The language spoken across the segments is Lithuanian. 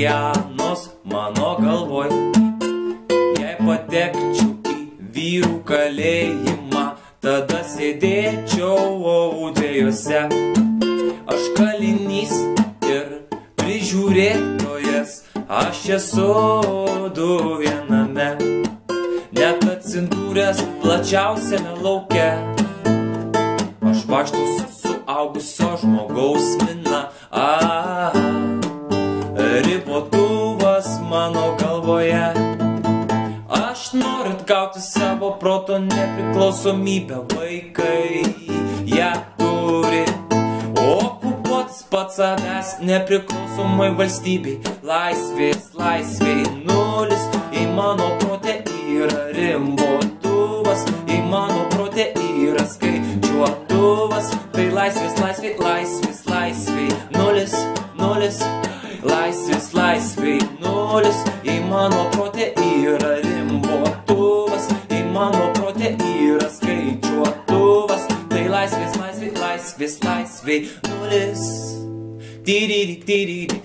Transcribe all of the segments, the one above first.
sienos mano galvoj. Jei patekčiau į vyrų kalėjimą, tada sėdėčiau audėjose. Aš kalinys ir prižiūrėtojas, aš esu du viename. Net atsidūręs plačiausiame lauke, aš vaikštau su suaugusio žmogaus mina. Ribotuvas mano galvoje. Aš noriu atgauti savo proto nepriklausomybę. Vaikai ją turi okupuotis pats savęs nepriklausomai valstybei. Laisvės nulis į mano protę yra rimbotuvas, į mano protę yra skaičiuotuvas. Tai laisvės nulis, laisvės nulis, į mano protę yra rimbotuvas, į mano protę yra skaičiuotuvas. Tai laisvės nulis. Tiririk.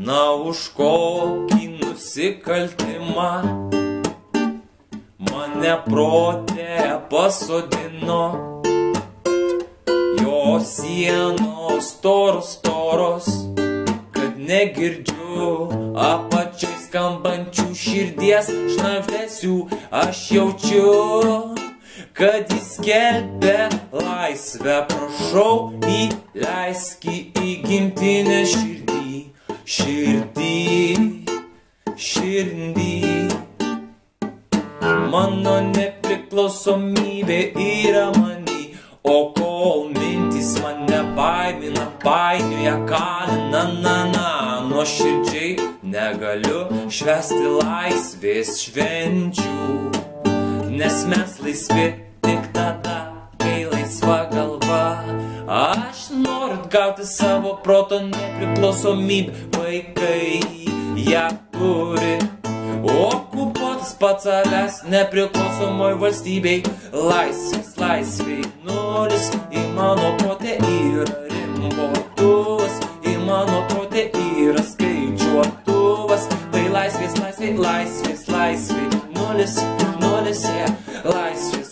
Na už kokį nusikaltimą mane protė pasodino. Jo sienos storos, kad negirdžiu apačiai skambančių širdies šnabždesių. Aš jaučiu, kad jis skelbia laisvę. Prašau, įleisk į gimtinę širdį. Mano nepriklausomybė yra many, o kol mintys mane baimina, painioja, kalina, nuoširdžiai negaliu švęsti laisvės švenčių. Nes mes laisvi tik tada, kai laisva galva. Aš noriu atgauti savo proto nepriklausomybę. Vaikai ją turi okupuotis pats savęs nepriklausomoj valstybei. Laisvės nulis, į mano protę yra rimbotuvas, į mano protę yra skaičiuotuvas. Tai laisvės nulis,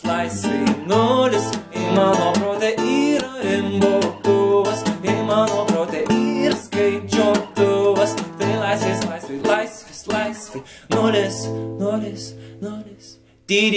laisvės nulis, į mano protę yra rimbotuvas, į mano protę yra skaičiuotuvas. Tai laisvės nulis. Di.